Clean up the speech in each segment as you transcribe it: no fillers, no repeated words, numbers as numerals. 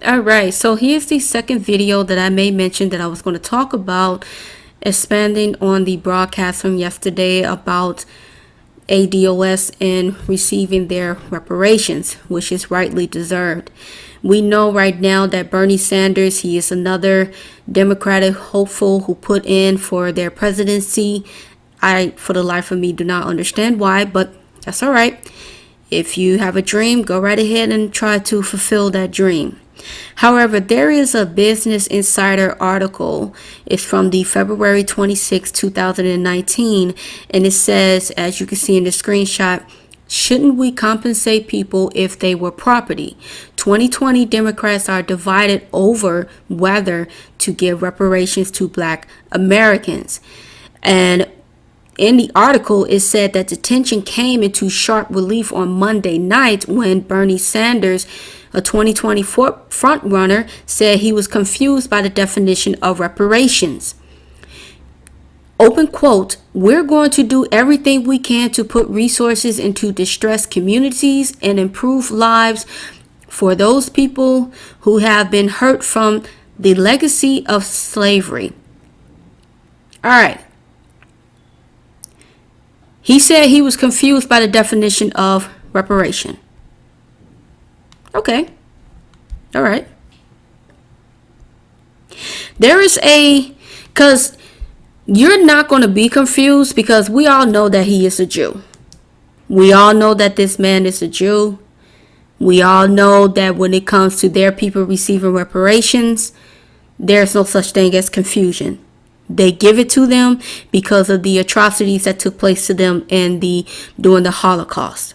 All right, so here's the second video that I may mention that I was going to talk about, expanding on the broadcast from yesterday about ADOS and receiving their reparations, which is rightly deserved. We know right now that Bernie Sanders, he is another Democratic hopeful who put in for their presidency. I, for the life of me, do not understand why, but that's all right. If you have a dream, go right ahead and try to fulfill that dream. However, there is a Business Insider article. It's from the February 26, 2019, and it says, as you can see in the screenshot, shouldn't we compensate people if they were property? 2020 Democrats are divided over whether to give reparations to Black Americans. And in the article, it said that the tension came into sharp relief on Monday night when Bernie Sanders, a 2024 frontrunner, said he was confused by the definition of reparations. Open quote, "We're going to do everything we can to put resources into distressed communities and improve lives for those people who have been hurt from the legacy of slavery." All right. He said he was confused by the definition of reparation. Okay. All right. Because you're not going to be confused, because we all know that he is a Jew. We all know that this man is a Jew. We all know that when it comes to their people receiving reparations, there's no such thing as confusion. They give it to them because of the atrocities that took place to them during the Holocaust.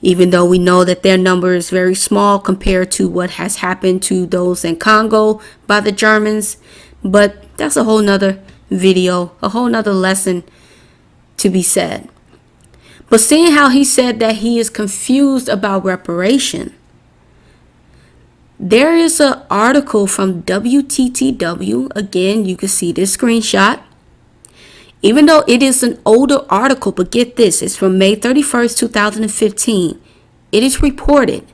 Even though we know that their number is very small compared to what has happened to those in Congo by the Germans. But that's a whole nother video, a whole nother lesson to be said. But seeing how he said that he is confused about reparation, there is an article from WTTW. Again, you can see this screenshot. Even though it is an older article, but get this, it's from May 31st, 2015. It is reported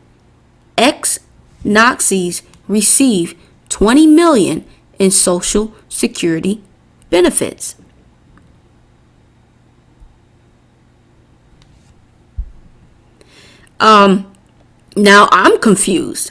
ex-Nazis receive $20 million in Social Security benefits. Now I'm confused.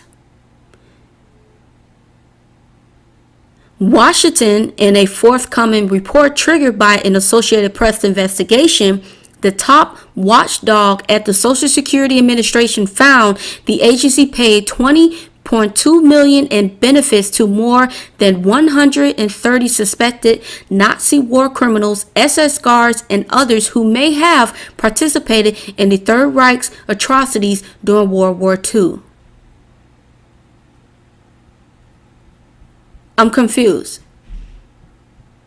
Washington, in a forthcoming report triggered by an Associated Press investigation, the top watchdog at the Social Security Administration found the agency paid $20.2 million in benefits to more than 130 suspected Nazi war criminals, SS guards, and others who may have participated in the Third Reich's atrocities during World War II. I'm confused.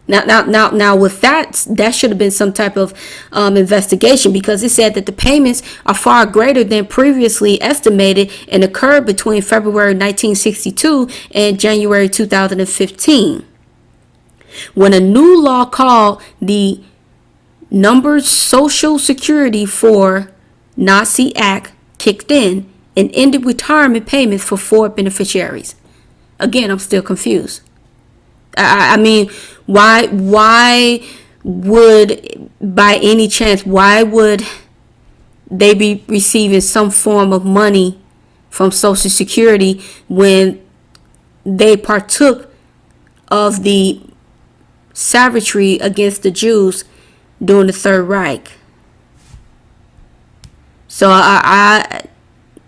Now, with that should have been some type of investigation, because it said that the payments are far greater than previously estimated and occurred between February 1962 and January 2015, when a new law called the Numbered Social Security for Nazi Act kicked in and ended retirement payments for 4 beneficiaries. Again, I'm still confused. I mean, why would, by any chance, why would they be receiving some form of money from Social Security when they partook of the savagery against the Jews during the Third Reich? So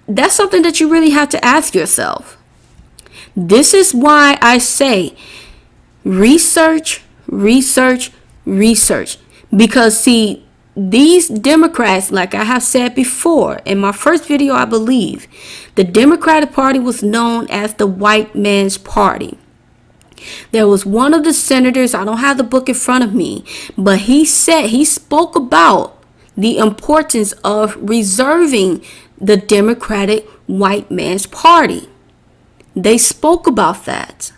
that's something that you really have to ask yourself. This is why I say research. Because see, these Democrats, like I have said before in my first video, I believe, the Democratic Party was known as the white man's party. There was one of the senators, I don't have the book in front of me, but he spoke about the importance of reserving the Democratic white man's party. They spoke about that.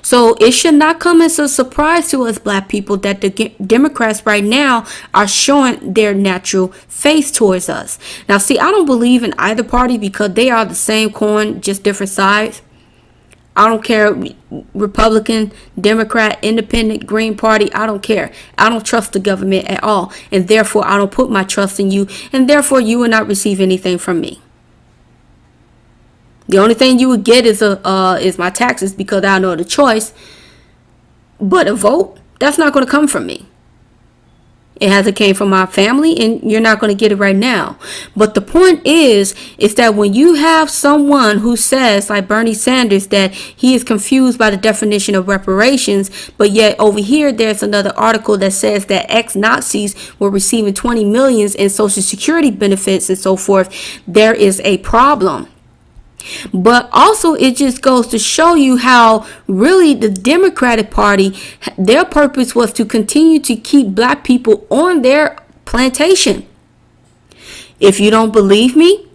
So it should not come as a surprise to us black people that the Democrats right now are showing their natural face towards us. Now, see, I don't believe in either party because they are the same coin, just different sides. I don't care, Republican, Democrat, Independent, Green Party, I don't care. I don't trust the government at all. And therefore, I don't put my trust in you. And therefore, you will not receive anything from me. The only thing you would get is my taxes because I know the choice. But a vote, that's not going to come from me. It hasn't came from my family, and you're not going to get it right now. But the point is that when you have someone who says, like Bernie Sanders, that he is confused by the definition of reparations, but yet over here there's another article that says that ex-Nazis were receiving 20 millions in Social Security benefits and so forth, there is a problem. But also it just goes to show you how really the Democratic Party, their purpose was to continue to keep black people on their plantation. If you don't believe me,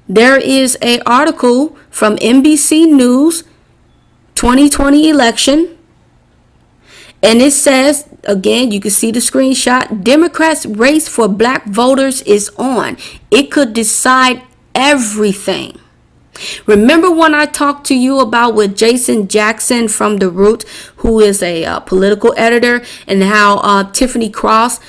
there is an article from NBC News 2020 election, and it says, again, you can see the screenshot, Democrats' race for black voters is on. It could decide everything. Remember when I talked to you about with Jason Jackson from The Root, who is a political editor, and how Tiffany Cross,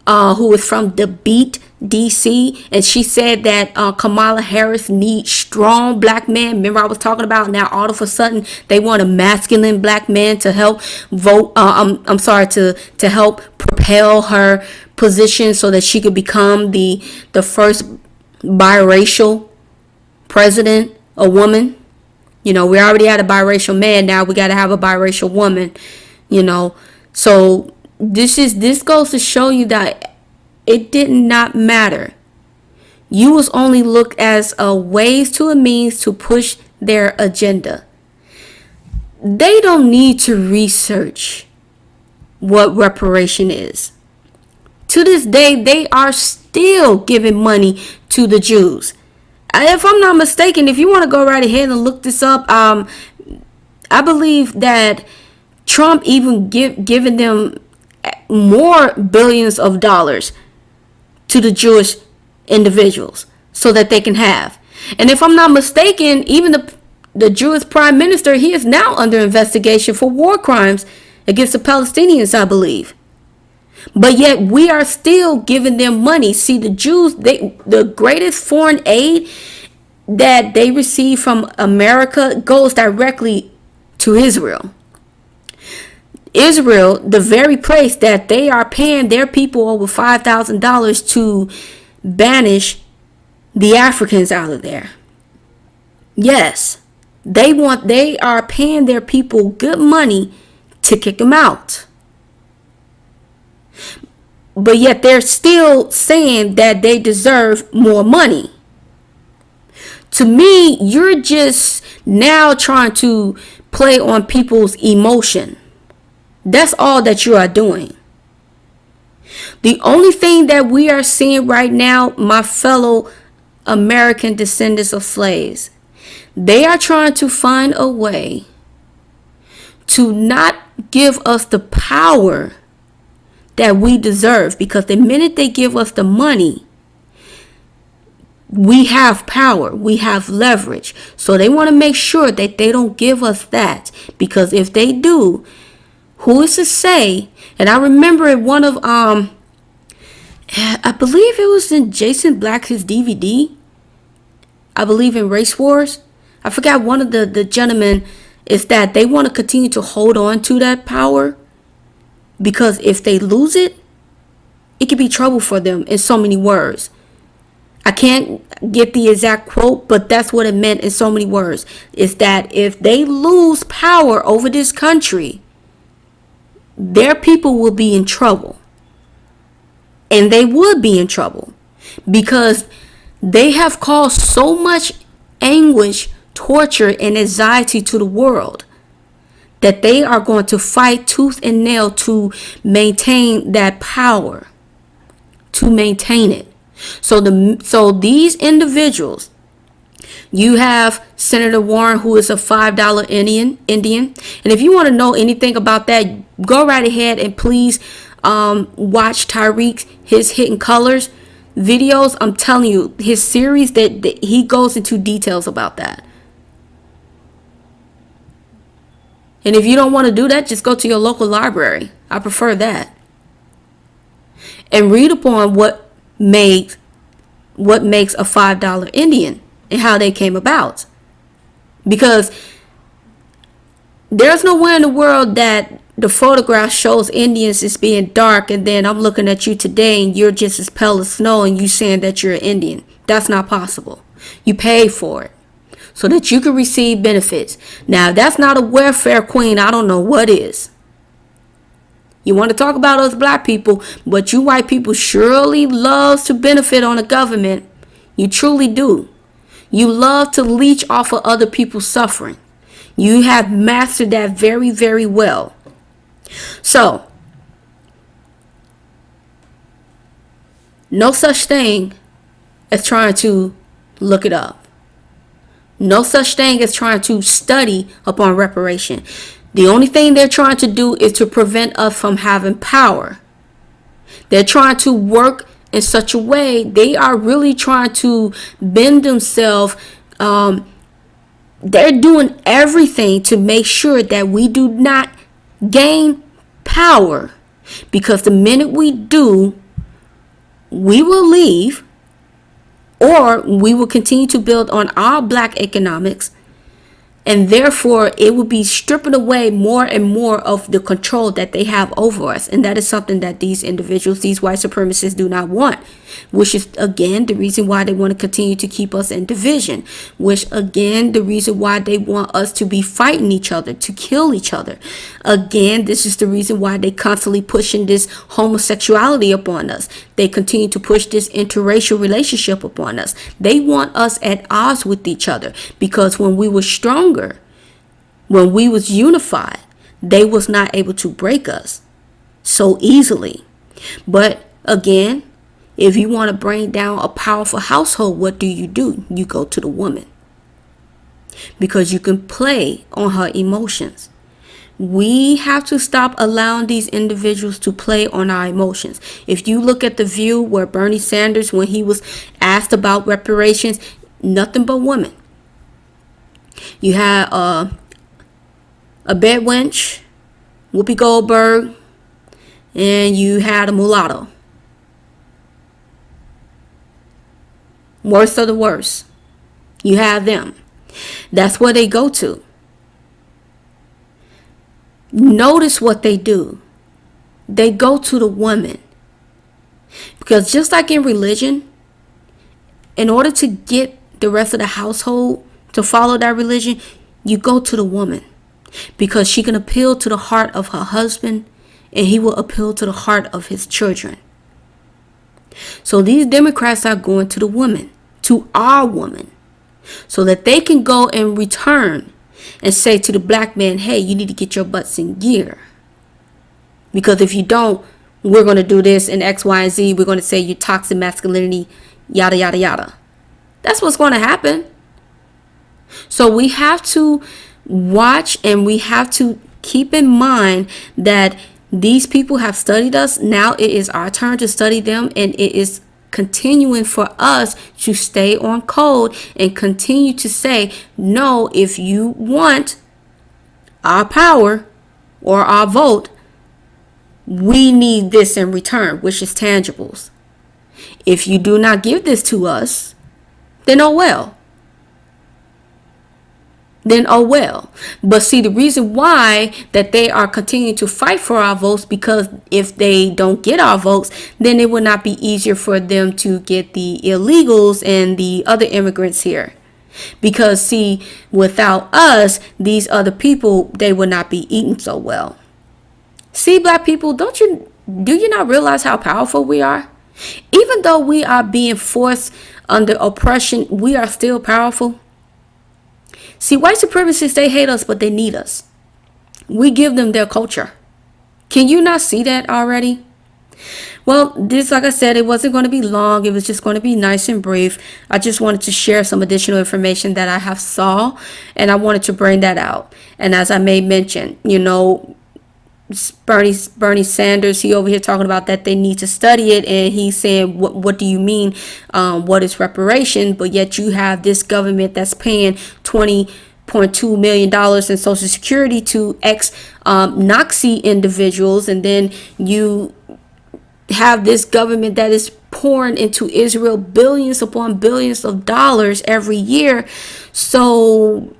who is from The Beat, DC, and she said that Kamala Harris needs strong black men. Remember I was talking about now all of a sudden they want a masculine black man to help vote. To help propel her position so that she could become the first biracial president, a woman. You know, we already had a biracial man, now we got to have a biracial woman, you know. So this goes to show you that it did not matter. You was only looked as a ways to a means to push their agenda. They don't need to research what reparation is. To this day, they are still giving money to the Jews. If I'm not mistaken, if you want to go right ahead and look this up, I believe that Trump even given them more billions of dollars to the Jewish individuals so that they can have. And if I'm not mistaken, even the Jewish prime minister, he is now under investigation for war crimes against the Palestinians, I believe. But yet we are still giving them money. See, the Jews, the greatest foreign aid that they receive from America goes directly to Israel. Israel, the very place that they are paying their people over $5,000 to banish the Africans out of there. Yes, they are paying their people good money to kick them out. But yet they're still saying that they deserve more money. To me, you're just now trying to play on people's emotion. That's all that you are doing. The only thing that we are seeing right now, my fellow American descendants of slaves, they are trying to find a way to not give us the power that we deserve, because the minute they give us the money, we have power, we have leverage. So they want to make sure that they don't give us that, because if they do, who is to say? And I remember in one of I believe it was in Jason Black's DVD, I believe in Race Wars, I forgot, one of the gentlemen, is that they want to continue to hold on to that power, because if they lose it, it could be trouble for them in so many words. I can't get the exact quote, but that's what it meant in so many words. Is that if they lose power over this country, their people will be in trouble. And they would be in trouble because they have caused so much anguish, torture, and anxiety to the world that they are going to fight tooth and nail to maintain that power, to maintain it. So these individuals You have Senator Warren, who is a $5 Indian. And if you want to know anything about that, go right ahead and please watch Tyreek, his Hidden Colors videos. I'm telling you, his series, that he goes into details about that. And if you don't want to do that, just go to your local library. I prefer that. And read upon what makes a $5 Indian and how they came about. Because there's nowhere in the world that the photograph shows Indians as being dark, and then I'm looking at you today and you're just as pale as snow and you saying that you're an Indian. That's not possible. You paid for it so that you can receive benefits. Now, if that's not a welfare queen, I don't know what is. You want to talk about us black people, but you white people surely love to benefit on the government. You truly do. You love to leech off of other people's suffering. You have mastered that very, very well. So, no such thing as trying to look it up. No such thing as trying to study upon reparation. The only thing they're trying to do is to prevent us from having power. They're trying to work in such a way, they are really trying to bend themselves. They're doing everything to make sure that we do not gain power. Because the minute we do, we will leave, or we will continue to build on our black economics, and therefore it will be stripping away more and more of the control that they have over us. And that is something that these individuals, these white supremacists, do not want, which is again the reason why they want to continue to keep us in division, which again the reason why they want us to be fighting each other, to kill each other. Again, this is the reason why they constantly pushing this homosexuality upon us. They continue to push this interracial relationship upon us. They want us at odds with each other, because when we were stronger, when we was unified, they was not able to break us so easily. But again, if you want to bring down a powerful household, what do? You go to the woman, because you can play on her emotions. We have to stop allowing these individuals to play on our emotions. If you look at The View, where Bernie Sanders, when he was asked about reparations, nothing but women. You had a bed wench, Whoopi Goldberg, and you had a mulatto. Worst of the worst. You have them. That's where they go to. Notice what they do. They go to the woman. Because just like in religion, in order to get the rest of the household to follow that religion, you go to the woman. Because she can appeal to the heart of her husband, and he will appeal to the heart of his children. So these Democrats are going to the woman, to our woman, so that they can go and return and say to the black man, hey, you need to get your butts in gear. Because if you don't, we're going to do this in X, Y, and Z. We're going to say you're toxic masculinity, yada, yada, yada. That's what's going to happen. So we have to watch, and we have to keep in mind that these people have studied us. Now it is our turn to study them, and it is continuing for us to stay on code and continue to say, no, if you want our power or our vote, we need this in return, which is tangibles. If you do not give this to us, then oh well. But see, the reason why that they are continuing to fight for our votes, because if they don't get our votes, then it will not be easier for them to get the illegals and the other immigrants here. Because see, without us, these other people, they will not be eating so well. See, black people, do you not realize how powerful we are? Even though we are being forced under oppression, we are still powerful. See, white supremacists, they hate us, but they need us. We give them their culture. Can you not see that already? Well, this, like I said, it wasn't going to be long. It was just going to be nice and brief. I just wanted to share some additional information that I have saw, and I wanted to bring that out. And as I may mention, Bernie Sanders, he over here talking about that they need to study it, and he's saying, what do you mean? What is reparation? But yet you have this government that's paying $20.2 million in Social Security to Nazi individuals, and then you have this government that is pouring into Israel billions upon billions of dollars every year. So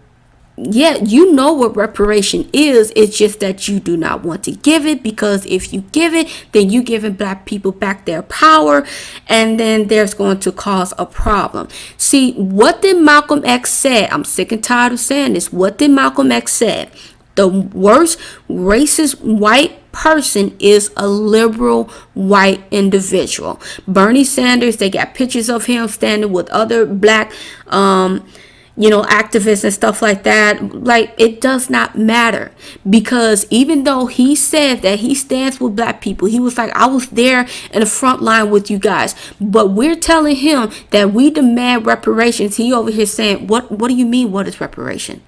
yeah, you know what reparation is. It's just that you do not want to give it, because if you give it, then you giving black people back their power, and then there's going to cause a problem. See, what did Malcolm X say? I'm sick and tired of saying this. What did Malcolm X say? The worst racist white person is a liberal white individual. Bernie Sanders, they got pictures of him standing with other black activists and stuff like that. Like, it does not matter, because even though he said that he stands with black people, he was like, I was there in the front line with you guys, but we're telling him that we demand reparations. He over here saying, what do you mean, what is reparation?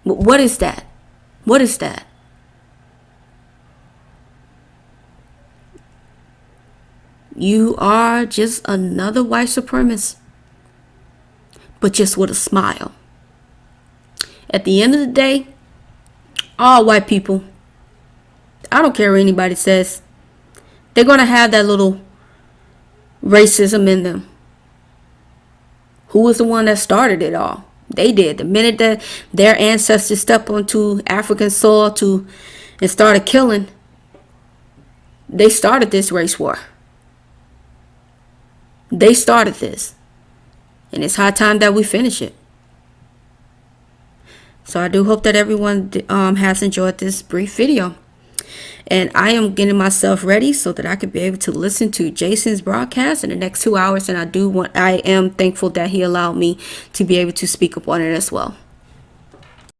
What is that? What is that? You are just another white supremacist, but just with a smile. At the end of the day, all white people, I don't care what anybody says, they're going to have that little racism in them. Who was the one that started it all? They did. The minute that their ancestors stepped onto African soil and started killing, they started this race war. They started this. And it's high time that we finish it. So I do hope that everyone has enjoyed this brief video. And I am getting myself ready so that I could be able to listen to Jason's broadcast in the next 2 hours. And I am thankful that he allowed me to be able to speak upon it as well.